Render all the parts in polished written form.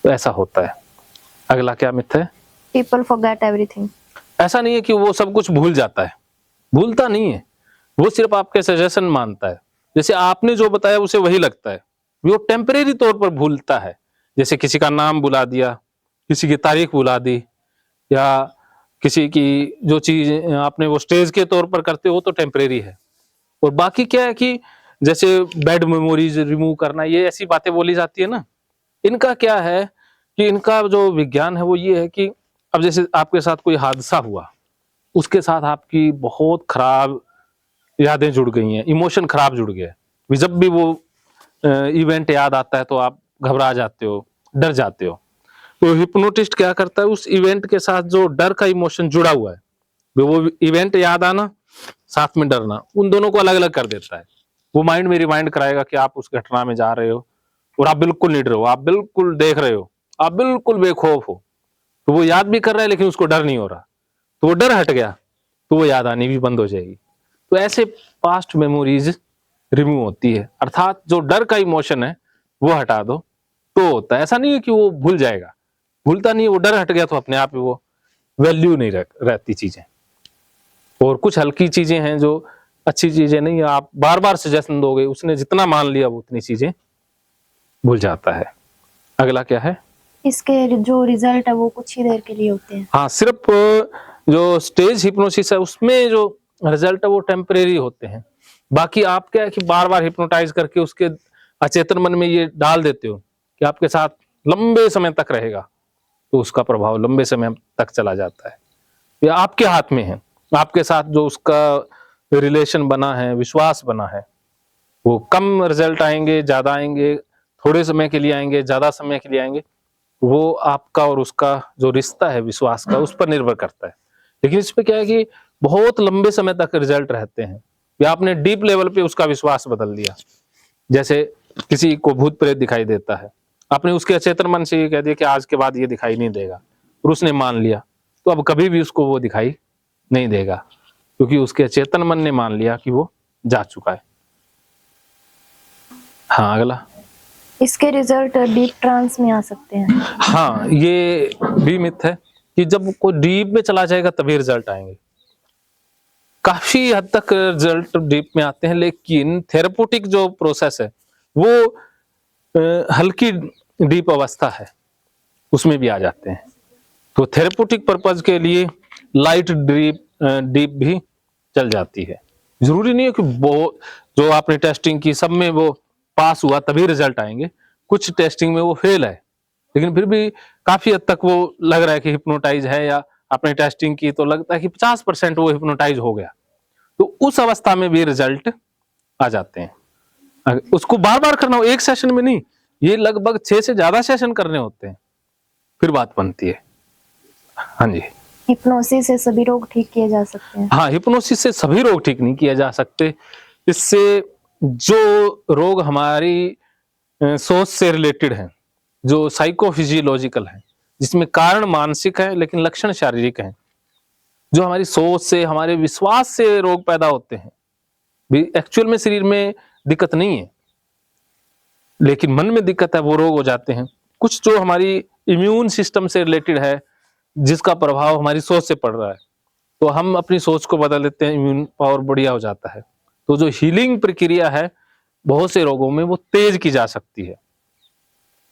तो ऐसा होता है। अगला क्या मिथ है? People forget everything. ऐसा नहीं है कि वो सब कुछ भूल जाता है, भूलता नहीं है, वो सिर्फ आपके सजेशन मानता है। जैसे आपने जो बताया उसे वही लगता है, वो टेम्परेरी तौर पर भूलता है। जैसे किसी का नाम बुला दिया, किसी की तारीख बुला दी, या किसी की जो चीज आपने वो स्टेज के तौर पर करते हो तो टेम्परेरी है। और बाकी क्या है कि जैसे बैड मेमोरीज रिमूव करना, ये ऐसी बातें बोली जाती है ना, इनका क्या है कि इनका जो विज्ञान है वो ये है कि अब जैसे आपके साथ कोई हादसा हुआ, उसके साथ आपकी बहुत खराब यादें जुड़ गई हैं, इमोशन खराब जुड़ गए, जब भी वो इवेंट याद आता है तो आप घबरा जाते हो, डर जाते हो। तो हिप्नोटिस्ट क्या करता है, उस इवेंट के साथ जो डर का इमोशन जुड़ा हुआ है, वो इवेंट याद आना, साथ में डरना, उन दोनों को अलग अलग कर देता है। वो माइंड में रिमाइंड कराएगा कि आप उस घटना में जा रहे हो और आप बिल्कुल निडर हो, आप बिल्कुल देख रहे हो, आप बिल्कुल बेखौफ हो। तो वो याद भी कर रहा है लेकिन उसको डर नहीं हो रहा, तो वो डर हट गया, तो वो याद आनी भी बंद हो जाएगी। तो ऐसे पास्ट मेमोरीज रिमूव होती है, अर्थात जो डर का इमोशन है वो हटा दो तो होता है। ऐसा नहीं है कि वो भूल जाएगा, भूलता नहीं है, वो डर हट गया तो अपने आप ही वो वैल्यू नहीं रहती चीजें। और कुछ हल्की चीजें हैं जो अच्छी चीजें नहीं, आप बार बार सजेशन दोगे, उसने जितना मान लिया वो उतनी चीजें भूल जाता है। अगला क्या है? इसके जो रिजल्ट है वो कुछ ही देर के लिए होते हैं। हाँ, सिर्फ जो स्टेज हिप्नोसिस है उसमें जो रिजल्ट है वो टेम्परेरी होते हैं। बाकी आप क्या है कि बार बार हिप्नोटाइज करके उसके अचेतन मन में ये डाल देते हो कि आपके साथ लंबे समय तक रहेगा, तो उसका प्रभाव लंबे समय तक चला जाता है। ये आपके हाथ में है, आपके साथ जो उसका रिलेशन बना है, विश्वास बना है, वो कम रिजल्ट आएंगे, ज्यादा आएंगे, थोड़े समय के लिए आएंगे, ज्यादा समय के लिए आएंगे, वो आपका और उसका जो रिश्ता है विश्वास का, उस पर निर्भर करता है। लेकिन इसमें क्या है कि बहुत लंबे समय तक रिजल्ट रहते हैं, या आपने डीप लेवल पे उसका विश्वास बदल दिया। जैसे किसी को भूत प्रेत दिखाई देता है, आपने उसके अचेतन मन से ये कह दिया कि आज के बाद ये दिखाई नहीं देगा, और उसने मान लिया, तो अब कभी भी उसको वो दिखाई नहीं देगा, क्योंकि उसके अचेतन मन ने मान लिया कि वो जा चुका है। हाँ, अगला। इसके रिजल्ट डीप ट्रांस में आ सकते हैं। हाँ, ये भी मिथ है कि जब कोई डीप में चला जाएगा तभी रिजल्ट आएंगे। काफी हद तक रिजल्ट डीप में आते हैं, लेकिन थेरेप्यूटिक जो प्रोसेस है वो हल्की डीप अवस्था है, उसमें भी आ जाते हैं। तो थेरेप्यूटिक पर्पज के लिए लाइट डीप भी चल जाती है। जरूरी नहीं है कि वो जो आपने टेस्टिंग की सब में वो पास हुआ तभी रिजल्ट आएंगे, कुछ टेस्टिंग में वो फेल है, लेकिन फिर भी काफी हद तक वो लग रहा है कि हिप्नोटाइज है, या आपने टेस्टिंग की तो लगता है कि 50% वो हिप्नोटाइज हो गया, तो उस अवस्था में भी रिजल्ट आ जाते हैं। उसको बार बार करना हो, एक सेशन में नहीं, ये लगभग 6 से ज्यादा सेशन करने होते हैं, फिर बात बनती है। हाँ जी। हिप्नोसिस से सभी रोग ठीक किए जा सकते हैं। हाँ, हिप्नोसिस से सभी रोग ठीक नहीं किए जा सकते। इससे जो रोग हमारी सोच से रिलेटेड हैं, जो साइकोफिजियोलॉजिकल हैं, जिसमें कारण मानसिक है लेकिन लक्षण शारीरिक हैं, जो हमारी सोच से, हमारे विश्वास से रोग पैदा होते हैं, भी एक्चुअल में शरीर में दिक्कत नहीं है, लेकिन मन में दिक्कत है, वो रोग हो जाते हैं। कुछ जो हमारी इम्यून सिस्टम से रिलेटेड है, जिसका प्रभाव हमारी सोच से पड़ रहा है, तो हम अपनी सोच को बदल देते हैं, इम्यून पावर बढ़िया हो जाता है। तो जो हीलिंग प्रक्रिया है बहुत से रोगों में वो तेज की जा सकती है।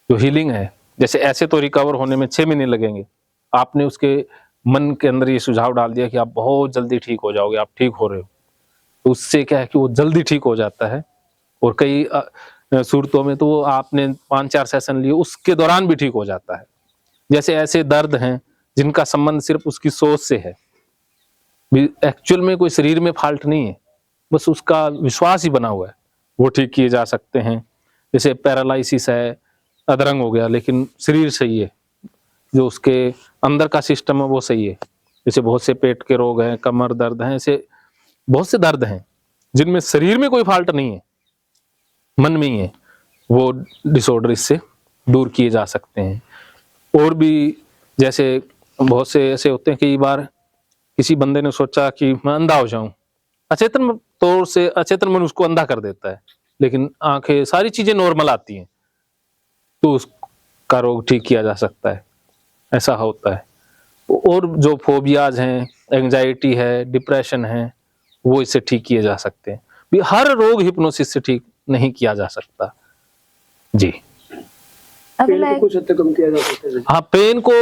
जो हीलिंग है, जैसे ऐसे तो रिकवर होने में 6 महीने लगेंगे, आपने उसके मन के अंदर ये सुझाव डाल दिया कि आप बहुत जल्दी ठीक हो जाओगे, आप ठीक हो रहे हो, तो उससे क्या है कि वो जल्दी ठीक हो जाता है। और कई सूरतों में तो वो आपने 5-4 सेशन लिए उसके दौरान भी ठीक हो जाता है। जैसे ऐसे दर्द हैं जिनका संबंध सिर्फ उसकी सोच से है, एक्चुअल में कोई शरीर में फाल्ट नहीं है, बस उसका विश्वास ही बना हुआ है, वो ठीक किए जा सकते हैं। जैसे पैरालिसिस है, अधरंग हो गया लेकिन शरीर सही है, जो उसके अंदर का सिस्टम है वो सही है। जैसे बहुत से पेट के रोग हैं, कमर दर्द हैं, ऐसे बहुत से दर्द हैं जिनमें शरीर में कोई फाल्ट नहीं है, मन में ही है, वो डिसऑर्डर इससे दूर किए जा सकते हैं। और भी जैसे बहुत से ऐसे होते हैं, कई बार किसी बंदे ने सोचा कि मैं अंधा हो जाऊं, अचेतन तौर से अचेतन मन उसको अंधा कर देता है, लेकिन आंखें सारी चीजें नॉर्मल आती हैं, तो का रोग ठीक किया जा सकता है, ऐसा होता है। और जो फोबियाज हैं, एंजाइटी है, डिप्रेशन है, वो इससे ठीक किए जा सकते हैं। भी हर रोग हिप्नोसिस से ठीक नहीं किया जा सकता। जी अभी पेन को मैं कुछ हद तक कम किया जा सकता है। हाँ, पेन को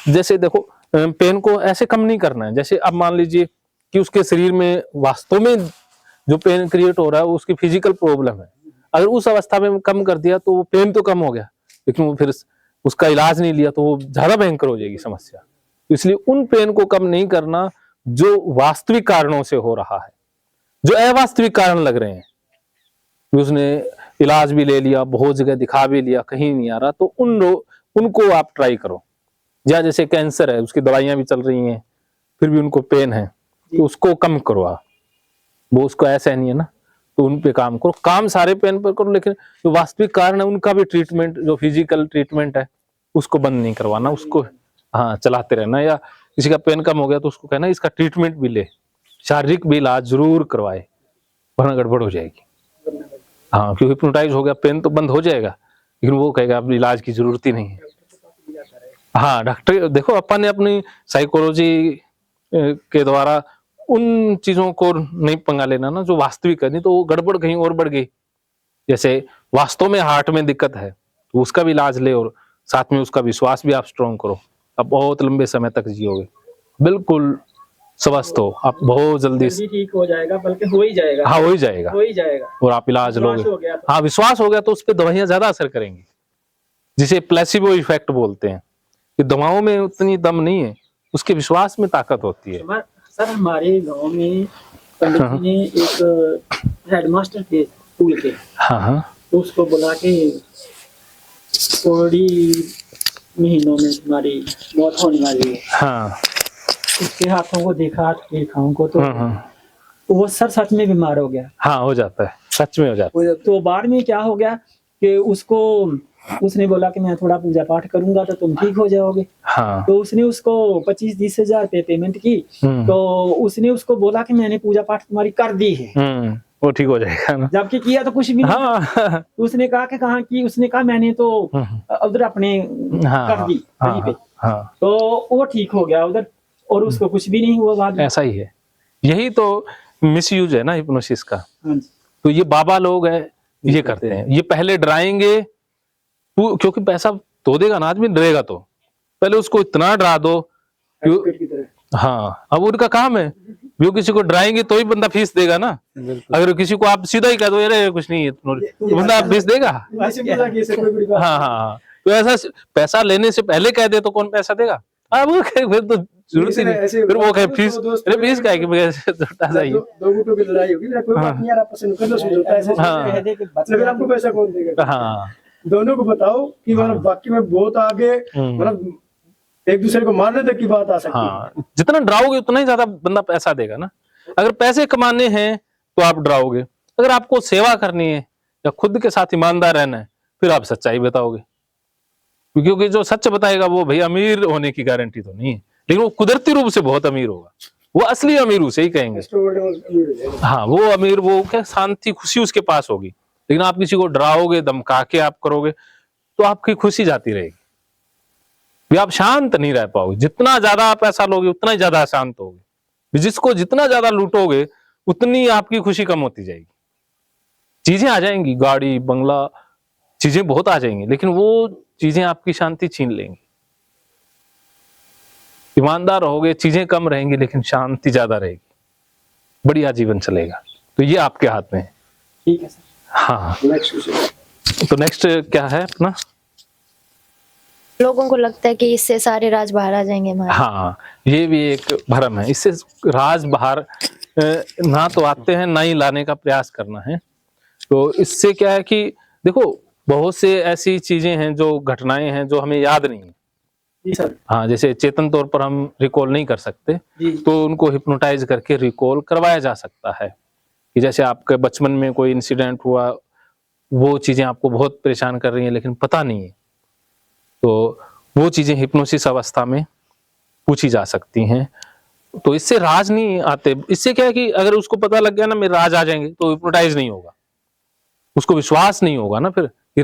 जैसे देखो, पेन को ऐसे कम नहीं करना है। जैसे अब मान लीजिए कि उसके शरीर में वास्तव में जो पेन क्रिएट हो रहा है, उसकी फिजिकल प्रॉब्लम है। अगर उस अवस्था में कम कर दिया तो वो पेन तो कम हो गया, लेकिन वो फिर उसका इलाज नहीं लिया तो वो ज्यादा भयंकर हो जाएगी समस्या। इसलिए उन पेन को कम नहीं करना जो वास्तविक कारणों से हो रहा है। जो अवास्तविक कारण लग रहे हैं, उसने इलाज भी ले लिया, बहुत जगह दिखा भी लिया, कहीं नहीं आ रहा, तो उनको आप ट्राई करो। या जैसे कैंसर है, उसकी दवाइयां भी चल रही हैं, फिर भी उनको पेन है, तो उसको कम करो आप। वो उसको ऐसा नहीं है ना, तो उन पे काम करो। काम सारे पेन पर करो, लेकिन जो वास्तविक कारण है उनका भी ट्रीटमेंट, जो फिजिकल ट्रीटमेंट है, उसको बंद नहीं करवाना, उसको हाँ चलाते रहना। या किसी का पेन कम हो गया तो उसको कहना इसका ट्रीटमेंट भी ले, शारीरिक भी इलाज जरूर करवाए, वरना गड़बड़ हो जाएगी। हाँ, क्योंकि हिप्नोटाइज हो गया, पेन तो बंद हो जाएगा, लेकिन वो कहेगा अब इलाज की जरूरत ही नहीं है। हाँ, डॉक्टर देखो, अपन ने अपनी साइकोलॉजी के द्वारा उन चीजों को नहीं पंगा लेना ना जो वास्तविक है, नहीं तो वो गड़बड़ कहीं और बढ़ गई। जैसे वास्तव में हार्ट में दिक्कत है तो उसका भी इलाज ले, और साथ में उसका विश्वास भी आप स्ट्रॉन्ग करो, अब बहुत लंबे समय तक जियोगे, बिल्कुल स्वस्थ हो आप, बहुत जल्दी जल्दी ठीक हो जाएगा, बल्कि हो ही जाएगा। हाँ, हो ही जाएगा, हो ही जाएगा। और आप इलाज विश्वास लोगे। हो गया तो। हाँ, विश्वास हो गया तो उस पर दवाइयां ज्यादा असर करेंगी, जिसे प्लेसिबो इफेक्ट बोलते हैं। कि दवाओं में उतनी दम नहीं है, उसके विश्वास में ताकत होती है। सर, हमारे गांव में पंडित जी ने एक हेडमास्टर थे स्कूल के, हाँ हाँ, तो उसको बुला के थोड़ी महीनों में तुम्हारी मौत होने वाली है, हाँ उसके हाथों को देखा रेखाओं को, तो हाँ, वो सर सच में बीमार हो गया। हाँ हो जाता है, सच में हो जाता है। तो बाद में क्या हो गया कि उसने बोला कि मैं थोड़ा पूजा पाठ करूंगा तो तुम ठीक हो जाओगे। हाँ, तो उसने उसको 25-30 हजार रुपये पेमेंट की। तो उसने उसको बोला कि मैंने पूजा पाठ तुम्हारी कर दी है, वो ठीक हो जाएगा ना। जबकि किया तो कुछ भी नहीं। हाँ, उसने कहा कि कहाँ की, उसने कहा मैंने तो उधर अपने हाँ, कर दी वहीं पे, हाँ, तो वो ठीक हो गया उधर, और उसको कुछ भी नहीं हुआ बाद में। ऐसा ही है, यही तो मिसयूज है ना हिप्नोसिस का। हाँ जी। तो ये बाबा लोग है, ये करते हैं, ये पहले डराएंगे, क्योंकि पैसा तो देगा ना आदमी, डरेगा तो पहले उसको इतना डरा दो। एक्सपर्ट की तरह। हाँ, अब उनका काम है, वो किसी को डराएंगे तो ही बंदा फीस देगा ना। अगर किसी को आप सीधा ही कह दो अरे कुछ नहीं है, तो बंदा फीस देगा। हाँ हाँ, तो ऐसा पैसा लेने से पहले कह दे तो कौन पैसा देगा? वो फिर तो जरूरत ही नहीं, फिर वो कहे फीस, अरे फीस क्या है, छोटा सा ही। दो गुटों की लड़ाई होगी, कोई बात नहीं यार, आपस में कर लो, समझौता ऐसे हाँ। कह दे कि मतलब आपको पैसा कौन देगा? हाँ, दोनों को बताओ कि मतलब वाकई में बहुत आगे, मतलब एक दूसरे को मारने तक की बात आ सकती है। हाँ, जितना डराओगे उतना ही ज्यादा बंदा पैसा देगा ना। अगर पैसे कमाने हैं तो आप डराओगे, अगर आपको सेवा करनी है या खुद के साथ ईमानदार रहना है, फिर आप सच्चाई बताओगे। क्योंकि जो सच बताएगा वो भाई अमीर होने की गारंटी तो नहीं है, लेकिन वो कुदरती रूप से बहुत अमीर होगा, वो असली अमीर उसे ही कहेंगे। हाँ, वो अमीर, वो क्या शांति खुशी उसके पास होगी। लेकिन आप किसी को डराओगे, धमका के आप करोगे, तो आपकी खुशी जाती रहेगी, भी आप शांत नहीं रह पाओगे। जितना ज्यादा आप पैसा लोगे उतना ही ज्यादा शांत होगे, जिसको जितना ज्यादा लूटोगे उतनी आपकी खुशी कम होती जाएगी। चीजें आ जाएंगी, गाड़ी बंगला, चीजें बहुत आ जाएंगी, लेकिन वो चीजें आपकी शांति छीन लेंगी। ईमानदार रहोगे, चीजें कम रहेंगी लेकिन शांति ज्यादा रहेगी, बढ़िया जीवन चलेगा। तो ये आपके हाथ में है। ठीक है सर। हाँ, तो नेक्स्ट क्या है अपना? लोगों को लगता है कि इससे सारे राज बाहर आ जाएंगे हमारे। हाँ, ये भी एक भ्रम है, इससे राज बाहर ना तो आते हैं, ना ही लाने का प्रयास करना है। तो इससे क्या है कि देखो, बहुत से ऐसी चीजें हैं, जो घटनाएं हैं जो हमें याद नहीं है। जी सर। हाँ, जैसे चेतन तौर पर हम रिकॉल नहीं कर सकते, तो उनको हिप्नोटाइज करके रिकॉल करवाया जा सकता है। कि जैसे आपके बचपन में कोई इंसिडेंट हुआ, वो चीजें आपको बहुत परेशान कर रही हैं लेकिन पता नहीं है, तो वो चीजें हिप्नोसिस अवस्था में पूछी जा सकती हैं। तो इससे राज नहीं आते। इससे क्या है कि अगर उसको पता लग गया ना मेरे राज आ जाएंगे, तो हिप्नोटाइज नहीं होगा, उसको विश्वास नहीं होगा ना फिर कि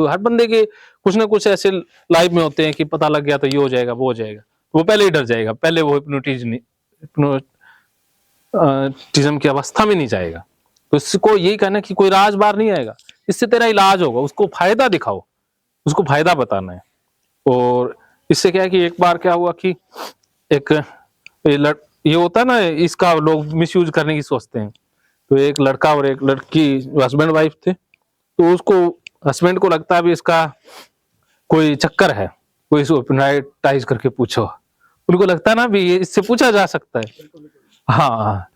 हर बंदे के कुछ ना कुछ ऐसे लाइफ में होते हैं कि पता लग गया तो ये हो जाएगा वो हो जाएगा, वो पहले ही डर जाएगा, पहले वो हिप्नोटिज्म की अवस्था में नहीं जाएगा। तो इसको यही कहना है कि कोई राज बार नहीं आएगा, इससे तेरा इलाज होगा, उसको फायदा दिखाओ, उसको फायदा बताना है। और इससे क्या है कि एक बार क्या हुआ कि एक ये होता है ना, इसका लोग मिसयूज करने की सोचते हैं। तो एक लड़का और एक लड़की हस्बैंड वाइफ थे, तो उसको हस्बैंड को लगता है भी इसका कोई चक्कर है, कोई इसको हिप्नोटाइज करके पूछो, उनको लगता है ना भी ये इससे पूछा जा सकता है। हाँ,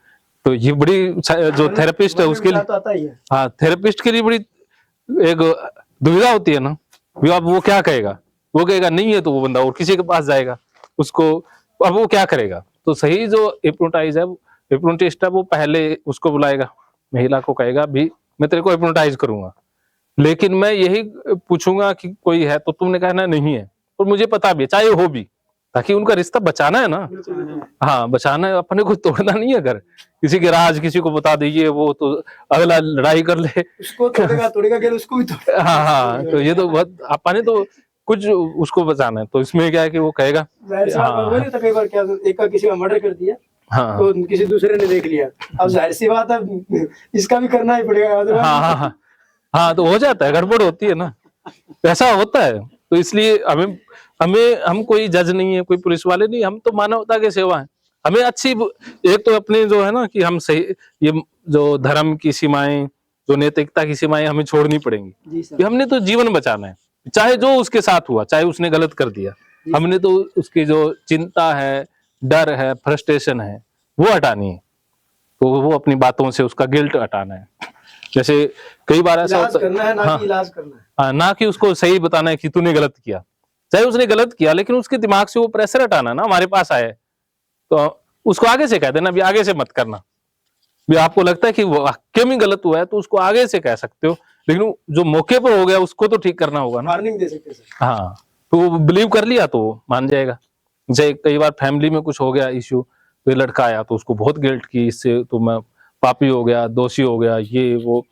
तो ये बड़ी जो थेरेपिस्ट है उसके लिए, हाँ थेरेपिस्ट के लिए बड़ी एक दुविधा होती है ना, भी अब वो क्या कहेगा, वो कहेगा नहीं है तो वो बंदा और किसी के पास जाएगा उसको, अब वो क्या करेगा। तो सही जो हिप्नोटाइज है, हिप्नोटिस्ट है, वो पहले उसको बुलाएगा, महिला को कहेगा भी मैं तेरे को हिप्नोटाइज करूंगा, लेकिन मैं यही पूछूंगा कि कोई है, तो तुमने कहना नहीं है, और मुझे पता भी है चाहे हो भी, ताकि उनका रिश्ता बचाना है ना। हाँ बचाना है, अपने को तोड़ना नहीं है। अगर किसी के राज किसी को बता दीजिए, वो तो अगला लड़ाई कर ले, उसको तोड़ेगा क्या, उसको भी तोड़ेगा। हाँ तो ये तो बहुत अपने तो कुछ उसको बचाना है। तो इसमें क्या है कि वो कहेगा तो कई बार क्या एक का किसी का मर्डर कर दिया, हाँ तो किसी दूसरे ने देख लिया, अब जाहिर सी बात है इसका भी करना ही पड़ेगा। हाँ तो हो जाता है, गड़बड़ होती है ना, ऐसा होता है। तो इसलिए हम कोई जज नहीं है, कोई पुलिस वाले नहीं, हम तो मानवता के सेवा है। हमें अच्छी एक तो अपने जो है ना कि हम सही, ये जो धर्म की सीमाएं, जो नैतिकता की सीमाएं हमें छोड़नी पड़ेंगी, कि हमने तो जीवन बचाना है, चाहे जो उसके साथ हुआ, चाहे उसने गलत कर दिया, हमने तो उसकी जो चिंता है, डर है, फ्रस्ट्रेशन है, वो हटानी है। तो वो अपनी बातों से उसका गिल्ट हटाना है। जैसे कई बार ऐसा होता है ना, कि इलाज करना है, हाँ, ना कि उसको सही बताना है कि तूने गलत किया, चाहे उसने गलत किया, लेकिन उसके दिमाग से वो प्रेशर हटाना ना। हमारे पास आए तो उसको आगे से कह देना, भी आगे से मत करना। भी आपको लगता है कि वो वाक्य में गलत हुआ है तो उसको आगे से कह सकते हो, लेकिन जो मौके पर हो गया उसको तो ठीक करना होगा ना। वार्निंग दे सकते हैं। हाँ, तो वो बिलीव कर लिया तो मान जाएगा। जैसे कई बार फैमिली में कुछ हो गया इश्यू, तो लड़का आया तो उसको बहुत गिल्ट की, इससे तो मैं पापी हो गया, दोषी हो गया, ये वो,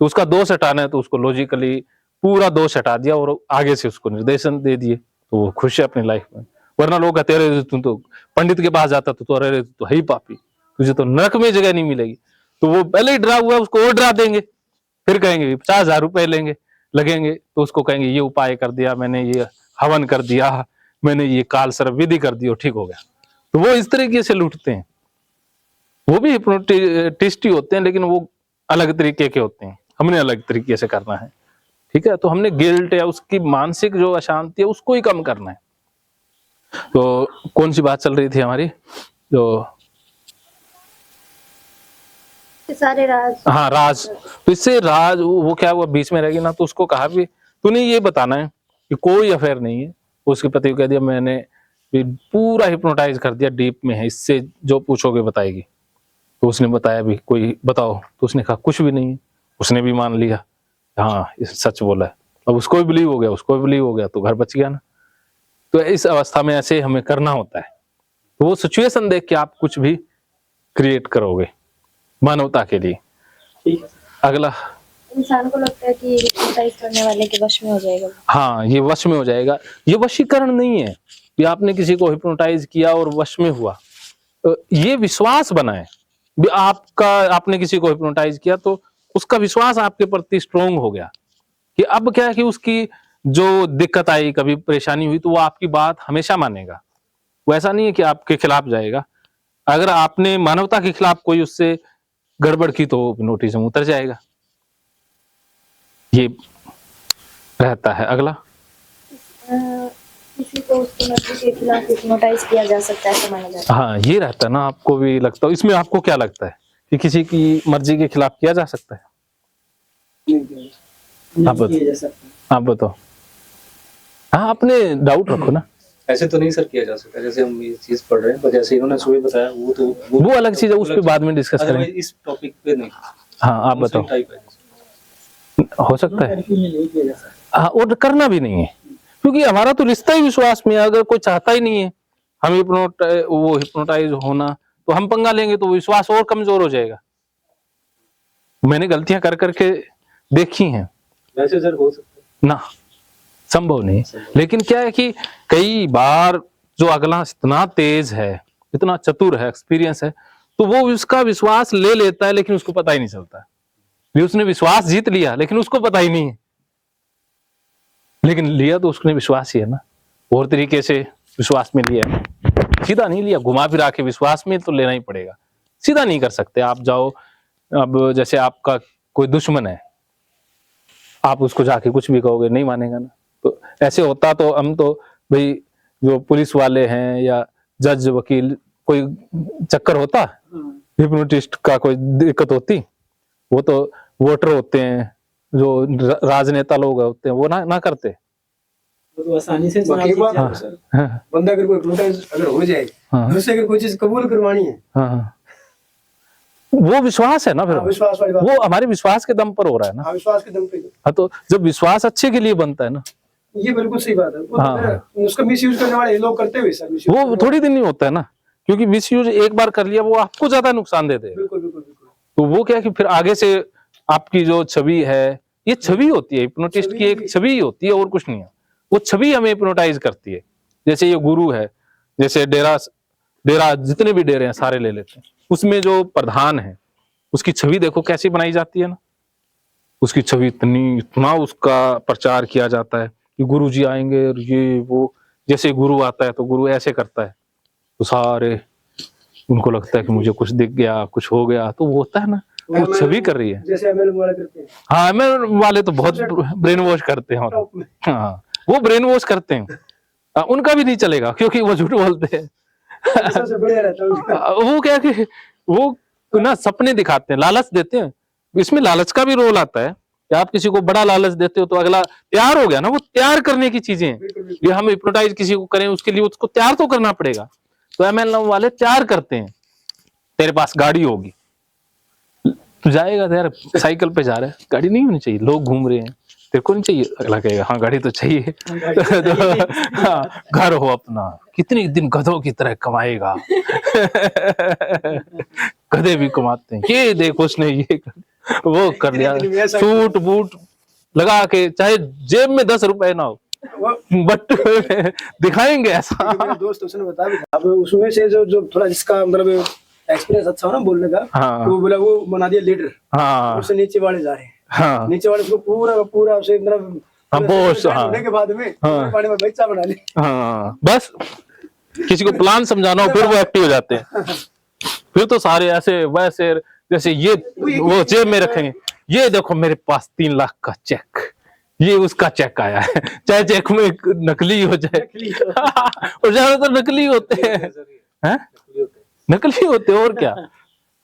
तो उसका दोष हटाना है तो उसको लॉजिकली पूरा दोष हटा दिया और आगे से उसको निर्देशन दे दिए, तो वो खुश है अपनी लाइफ में। वरना लोग कहते रहे तुम तो पंडित के पास जाता तो अरे तो है ही पापी, तुझे तो नरक में जगह नहीं मिलेगी। तो वो पहले ही डरा हुआ है, उसको और डरा देंगे, फिर कहेंगे 50,000 रुपए लगेंगे, तो उसको कहेंगे ये उपाय कर दिया मैंने, ये हवन कर दिया मैंने, ये काल सर्प विधि कर दी और ठीक हो गया। तो वो इस तरीके से लूटते हैं। वो भी हिप्नोटिस्ट ही होते हैं, लेकिन वो अलग तरीके के होते हैं, हमने अलग तरीके से करना है। ठीक है, तो हमने गिल्ट या उसकी मानसिक जो अशांति है उसको ही कम करना है। तो कौन सी बात चल रही थी हमारी, जो सारे राज, हाँ राज। तो इससे राज वो क्या हुआ, बीच में रहेगी ना, तो उसको कहा भी तूने ये बताना है कि कोई अफेयर नहीं है। उसके पति को कह दिया मैंने पूरा हिप्नोटाइज कर दिया, डीप में है, इससे जो पूछोगे बताएगी। तो उसने बताया भी कोई बताओ, तो उसने कहा कुछ भी नहीं है। उसने भी मान लिया, हाँ इस सच बोला है। अब उसको भी बिलीव हो गया, उसको भी बिलीव हो गया, तो घर बच गया ना। तो इस अवस्था में ऐसे हमें करना होता है। तो वो सिचुएशन देख के आप कुछ भी क्रिएट करोगे मानवता के लिए। अगला, इंसान को लगता है कि ये हिप्नोटाइज करने वाले के वश में हो जाएगा। हाँ ये वश में हो जाएगा, ये वशीकरण नहीं है कि आपने किसी को हिप्नोटाइज किया और वश में हुआ। ये विश्वास बना है भी आपने किसी को हिप्नोटाइज किया तो उसका विश्वास आपके प्रति स्ट्रोंग हो गया, कि अब क्या है कि उसकी जो दिक्कत आई, कभी परेशानी हुई, तो वो आपकी बात हमेशा मानेगा। वो ऐसा नहीं है कि आपके खिलाफ जाएगा। अगर आपने मानवता के खिलाफ कोई उससे गड़बड़ की तो हिप्नोटिज्म उतर जाएगा। ये रहता है। अगला, किसी को उसकी मर्जी के खिलाफ हिप्नोटाइज किया जा सकता है, माना जाता है। हाँ ये रहता है ना। आपको भी लगता है, इसमें आपको क्या लगता है कि किसी की मर्जी के खिलाफ किया जा सकता है? आप बताओ। हाँ अपने डाउट रखो ना। ऐसे तो नहीं सर किया जा सकता, जैसे हम ये चीज पढ़ रहे हैं, पर जैसे इन्होंने सुबह बताया वो अलग चीज है, उस पर बाद में डिस्कस करेंगे। इस टॉपिक पे नहीं। हाँ आप बताओ। हो सकता है, हाँ, और करना भी नहीं है, क्योंकि हमारा तो रिश्ता ही विश्वास में है। अगर कोई चाहता ही नहीं है हम हिप्नोटाइज होना, तो हम पंगा लेंगे तो विश्वास और कमजोर हो जाएगा। मैंने गलतियां कर करके देखी हैं। वैसे सर हो सकता ना, संभव नहीं। लेकिन क्या है कि कई बार जो अगला इतना तेज है, इतना चतुर है, एक्सपीरियंस है, तो वो उसका विश्वास ले लेता है, लेकिन उसको पता ही नहीं चलता है। भी उसने विश्वास जीत लिया, लेकिन उसको पता ही नहीं है। लेकिन लिया तो उसने विश्वास ही है ना, और तरीके से विश्वास में लिया, सीधा नहीं लिया, घुमा फिरा के विश्वास में तो लेना ही पड़ेगा। सीधा नहीं कर सकते आप। जाओ, अब जैसे आपका कोई दुश्मन है, आप उसको जाके कुछ भी कहोगे, नहीं मानेगा ना। तो ऐसे होता तो हम तो भाई जो पुलिस वाले हैं या जज वकील, कोई चक्कर होता, हिप्नोटिस्ट का कोई दिक्कत होती, वो तो वोटर होते हैं, जो राजनेता लोग होते हैं, वो ना करते। वो तो आसानी से जवाब एक जीत बात जाता है है। सर, हाँ, बंदा अगर कोई hypnotize अगर हो जाए, हाँ। उससे अगर कोई चीज कबूल करवानी है, हाँ, वो विश्वास है ना, फिर हाँ, विश्वास वाली बात, वो हमारे विश्वास के दम पर हो रहा है ना। हाँ, विश्वास के दम पे। हाँ, तो जब विश्वास अच्छे के लिए बनता है ना, ये बिल्कुल सही बात है। वो हाँ, तो उसका मिस यूज करने वाले लोग करते हुए सर, misuse वो करने थोड़ी दिन नहीं होता है ना, क्योंकि मिस यूज एक बार कर लिया, वो आपको ज्यादा नुकसान देते हैं। वाले। बिल्कुल बिल्कुल बिल्कुल। तो वो क्या है कि फिर आगे से आपकी जो छवि है, ये छवि होती है, हिप्नोटिस्ट की एक छवि होती है, और कुछ नहीं है। वो छवि हमें हिप्नोटाइज करती है। जैसे ये गुरु है, जैसे डेरा जितने भी डेरे हैं सारे ले लेते हैं, उसमें जो प्रधान है उसकी छवि देखो कैसी बनाई जाती है ना। उसकी छवि इतना उसका प्रचार किया जाता है कि गुरु जी आएंगे और ये वो, जैसे गुरु आता है तो गुरु ऐसे करता है, तो सारे उनको लगता है कि मुझे कुछ दिख गया, कुछ हो गया, तो वो होता है ना, वो छवि कर रही है। जैसे एमएल वाले करते हैं, हाँ, एमएल वाले तो बहुत ब्रेन वॉश करते हैं, टॉप में। हाँ, वो ब्रेन वॉश करते हैं। उनका भी नहीं चलेगा, क्योंकि वो झूठ बोलते हैं। सबसे बढ़िया रहता है उसका। वो क्या कि वो ना सपने दिखाते हैं, लालच देते हैं। इसमें लालच का भी रोल आता है कि आप किसी को बड़ा लालच देते हो तो अगला तैयार हो गया ना, वो तैयार करने की चीजें हैं। बिल्कुल बिल्कुल। ये हम हिप्नोटाइज किसी को करें, उसके लिए उसको तैयार तो करना पड़ेगा। तो एमएल वाले तैयार करते हैं, तेरे पास गाड़ी होगी, तू जाएगा तो यार साइकिल पे जा रहा है, गाड़ी नहीं होनी चाहिए, लोग घूम रहे हैं, तेरे को नहीं चाहिए, अगला कहेगा हाँ गाड़ी तो चाहिए। तो, हाँ, घर हो अपना, कितने दिन गधों की तरह कमाएगा। गधे भी कमाते हैं, ये देखो उसने ये वो कर लिया, सूट बूट लगा के, चाहे जेब में 10 रुपए ना हो, बट दिखाएंगे ऐसा। मेरे दोस्त उसने बताया भी था। अब उसमें से जो थोड़ा जिसका मतलब एक्सपीरियंस अच्छा हो ना बोलने का, हाँ। वो बोला वो बना दिया लीडर। हाँ, उससे नीचे वाले जा रहे हैं, हाँ, नीचे वाले उसको पूरा पूरा उसे मतलब हाँ, बॉस, हाँ। होने के बाद में हाँ। पानी में बच्चा बना ले। हाँ, बस किसी को प्लान समझाना हो फिर वो एक्टिव हो जाते हैं। फिर तो सारे ऐसे वैसे, जैसे ये वो जेब में रखेंगे, ये देखो मेरे पास 3 लाख का चेक, ये उसका चेक आया है, चाहे चेक में नकली हो जाए। और ज्यादातर नकली होते हैं, नकली होते हैं, और क्या।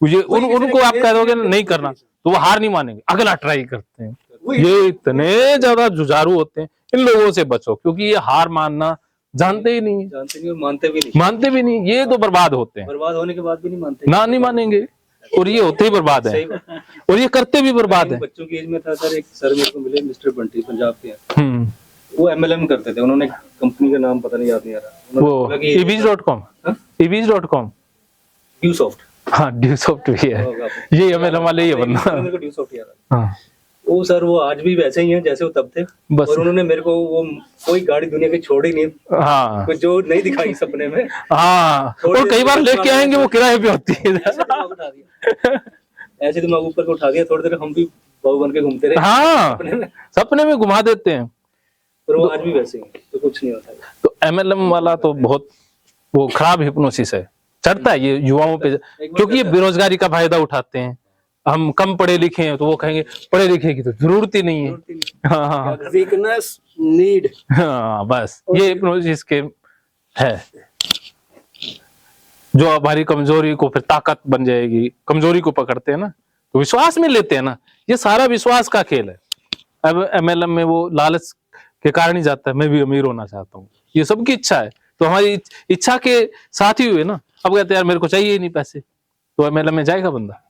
ये उनको आप कह दोगे नहीं करना तो वो हार नहीं मानेंगे, अगला ट्राई करते हैं। ये इतने ज्यादा जुझारू होते हैं, इन लोगों से बचो, क्योंकि ये हार मानना जानते ही नहीं, जानते नहीं और मानते भी नहीं। ये तो बर्बाद होते हैं, बर्बाद होने के बाद भी नहीं मानते। ना नहीं मानेंगे, और ये होते ही बर्बाद है, सही बात। और ये करते भी बर्बाद है। बच्चों की एज में था सर, एक सर मेरे को मिले, मिस्टर बंटी, पंजाब के हैं। हम्म, वो एमएलएम करते थे, उन्होंने कंपनी का नाम पता नहीं, याद नहीं आ रहा। उन्होंने वो बोला कि ebiz.com, हाँ? ebiz.com, ड्यूसॉफ्ट हाँ, ड्यूसॉफ्ट भी है, होगा आपको। ये एमएलएम वाले ही है बंदा। मेरे को ड्यूसॉफ्ट याद आ रहा। हाँ, वो सर वो आज भी वैसे ही हैं जैसे वो तब थे। बस। और उन्होंने मेरे को वो कोई गाड़ी दुनिया की छोड़ी नहीं, हाँ, कुछ जो नहीं दिखाई सपने में। हाँ, और कई बार लेके आएंगे वो किराए पे होती है। ऐसे दिमाग उठा दिया, ऐसे दिमाग ऊपर को उठा दिया, थोड़ी देर हम भी बहू बन के घूमते रहे हाँ, सपने में। सपने में घुमा देते हैं। और वो आज भी वैसे ही हैं, तो कुछ नहीं होता है। तो एमएलएम वाला तो बहुत वो खराब हिप्नोसिस है, चढ़ता है ये युवाओं पे, क्योंकि ये बेरोजगारी का फायदा उठाते हैं। हम कम पढ़े लिखे हैं तो वो कहेंगे पढ़े लिखे की तो जरूरत ही नहीं है। हाँ, हाँ, वीकनेस नीड, हाँ, बस ये हिप्नोसिस के है, जो हमारी कमजोरी को फिर ताकत बन जाएगी। कमजोरी को पकड़ते हैं ना तो विश्वास में लेते हैं ना, ये सारा विश्वास का खेल है। अब एमएलएम में वो लालच के कारण ही जाता है, मैं भी अमीर होना चाहता हूँ, ये सबकी इच्छा है, तो हमारी इच्छा के साथ ही हुए ना। अब कहते हैं यार मेरे को चाहिए ही नहीं पैसे, तो एमएलएम में जाएगा बंदा,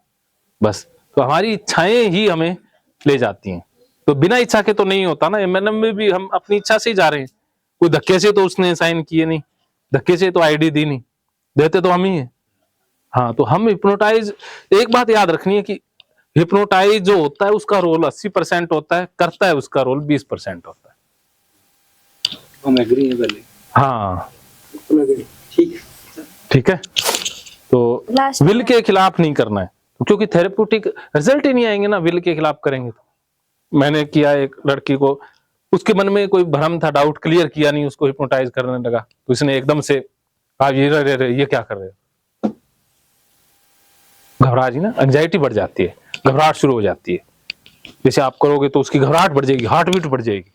बस। तो हमारी इच्छाएं ही हमें ले जाती हैं, तो बिना इच्छा के तो नहीं होता ना। एमएलएम में भी हम अपनी इच्छा से ही जा रहे हैं, कोई धक्के से तो उसने साइन किए नहीं, धक्के से तो आईडी दी नहीं, देते तो हम ही हैं। हाँ, तो हम हिप्नोटाइज, एक बात याद रखनी है कि हिप्नोटाइज जो होता है उसका रोल 80% होता है, करता है उसका रोल 20% होता है। हम एग्री हैं पहले। हाँ ठीक है। ठीक है, तो लास्ट विल के खिलाफ नहीं करना है, क्योंकि थेरेप्यूटिक रिजल्ट ही नहीं आएंगे ना विल के खिलाफ करेंगे तो। मैंने किया एक लड़की को, उसके मन में कोई भ्रम था, डाउट क्लियर किया नहीं, उसको हिप्नोटाइज करने लगा, तो इसने एकदम से आप ये क्या कर रहे हो, घबरा जी ना, एंजाइटी बढ़ जाती है, घबराहट शुरू हो जाती है। जैसे आप करोगे तो उसकी घबराहट बढ़ जाएगी, हार्ट बीट बढ़ जाएगी,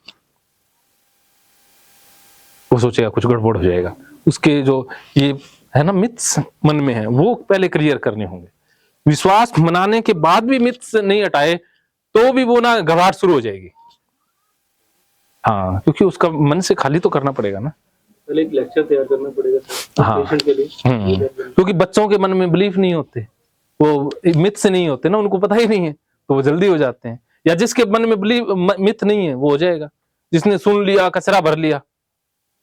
वो सोचेगा कुछ गड़बड़ हो जाएगा। उसके जो ये है ना मिथ्स मन में है, वो पहले क्लियर करने होंगे। विश्वास मनाने के बाद भी मिथ्स नहीं हटाए तो भी वो ना घबराहट शुरू हो जाएगी। हाँ, क्योंकि उसका मन से खाली तो करना पड़ेगा ना, पहले एक लेक्चर तैयार करना पड़ेगा हाँ। पेशेंट के लिए। क्योंकि बच्चों के मन में बिलीफ नहीं होते, वो मिथ से नहीं होते ना, उनको पता ही नहीं है, तो वो जल्दी हो जाते हैं। या जिसके मन में बिलीफ मिथ नहीं है वो हो जाएगा, जिसने सुन लिया कचरा भर लिया,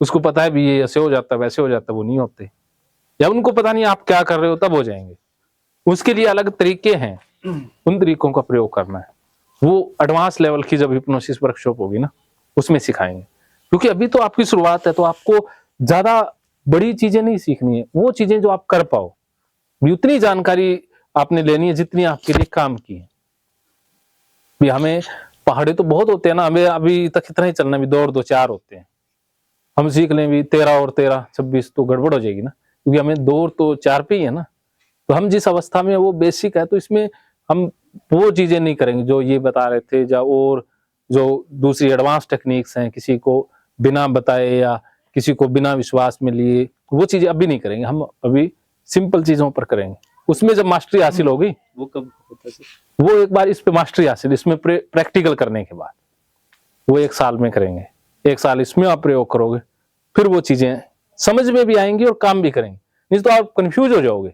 उसको पता है भी ये ऐसे हो जाता है वैसे हो जाता है, वो नहीं होते। या उनको पता नहीं आप क्या कर रहे हो तब हो जाएंगे। उसके लिए अलग तरीके हैं, उन तरीकों का प्रयोग करना है। वो एडवांस लेवल की जब हिप्नोसिस वर्कशॉप होगी ना उसमें सिखाएंगे, क्योंकि अभी तो आपकी शुरुआत है, तो आपको ज्यादा बड़ी चीजें नहीं सीखनी है, वो चीजें जो आप कर पाओ, उतनी जानकारी आपने लेनी है जितनी आपके लिए काम की है। भी हमें पहाड़े तो बहुत होते हैं ना, हमें अभी तक इतना ही चलना, भी 2 और 2 4 होते हैं, हम सीख लें भी 13 और 13 26 तो गड़बड़ हो जाएगी ना, क्योंकि हमें 2 और तो 4 पे ही है ना। तो हम जिस अवस्था में वो बेसिक है, तो इसमें हम वो चीजें नहीं करेंगे जो ये बता रहे थे, और जो दूसरी एडवांस टेक्निक्स हैं, किसी को बिना बताए या किसी को बिना विश्वास में लिए, वो चीजें अभी नहीं करेंगे। हम अभी सिंपल चीजों पर करेंगे। उसमें जब मास्टरी हासिल होगी, वो कब होता है? वो एक बार इस पे मास्टरी हासिल, इसमें प्रैक्टिकल करने के बाद वो 1 साल में करेंगे। 1 साल इसमें आप प्रयोग करोगे, फिर वो चीजें समझ में भी आएंगी और काम भी करेंगे। नहीं तो आप कंफ्यूज हो जाओगे,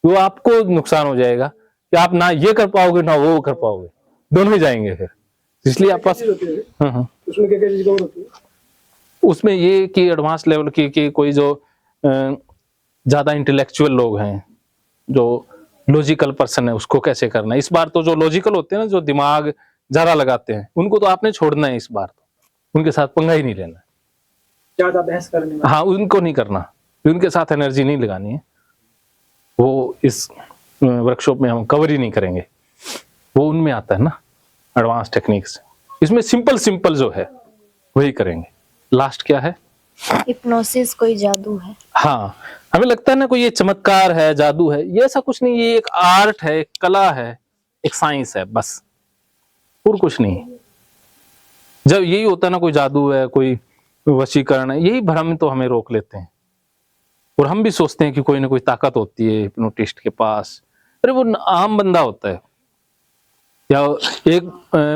वो आपको नुकसान हो जाएगा कि आप ना ये कर पाओगे ना वो कर पाओगे, दोनों ही जाएंगे फिर। इसलिए आप पास उसमें क्या क्या चीज कवर होती है? उसमें ये कि एडवांस लेवल की कोई जो ज्यादा इंटेलेक्चुअल लोग हैं, जो लॉजिकल पर्सन है, उसको कैसे करना है। इस बार तो जो लॉजिकल होते हैं ना, जो दिमाग ज्यादा लगाते हैं, उनको तो आपने छोड़ना है। इस बार तो उनके साथ पंगा ही नहीं लेना, ज्यादा बहस करने में। हाँ उनको नहीं करना, उनके साथ एनर्जी नहीं लगानी है। वो इस वर्कशॉप में हम कवर ही नहीं करेंगे, वो उनमें आता है ना एडवांस टेक्निक्स। इसमें सिंपल जो है वही करेंगे। लास्ट क्या है? हिप्नोसिस कोई जादू है? हाँ, हमें लगता है ना कोई ये चमत्कार है, जादू है, ये ऐसा कुछ नहीं। ये एक आर्ट है, एक कला है, एक साइंस है, बस, और कुछ नहीं। जब यही होता है ना कोई जादू है, कोई वशीकरण है, यही भ्रम तो हमें रोक लेते हैं। और हम भी सोचते हैं कि कोई ना कोई ताकत होती है हिप्नोटिस्ट के पास। अरे वो आम बंदा होता है। या एक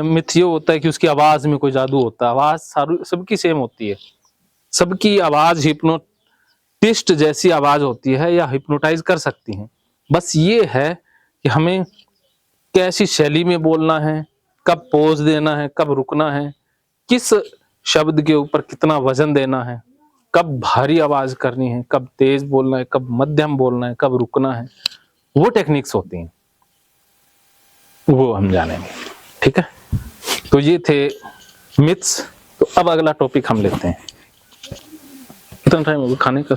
मिथ ये होता है कि उसकी आवाज में कोई जादू होता है। आवाज सबकी सेम होती है, सबकी आवाज हिप्नोटिस्ट जैसी आवाज होती है या हिप्नोटाइज कर सकती हैं। बस ये है कि हमें कैसी शैली में बोलना है, कब पोज देना है, कब रुकना है, किस शब्द के ऊपर कितना वजन देना है, कब भारी आवाज करनी है, कब तेज बोलना है, कब मध्यम बोलना है, कब रुकना है, वो टेक्निक्स होती हैं, वो हम जानेंगे। ठीक है, तो ये थे मिथ्स। तो अब अगला टॉपिक हम लेते हैं। कितना टाइम होगा खाने का?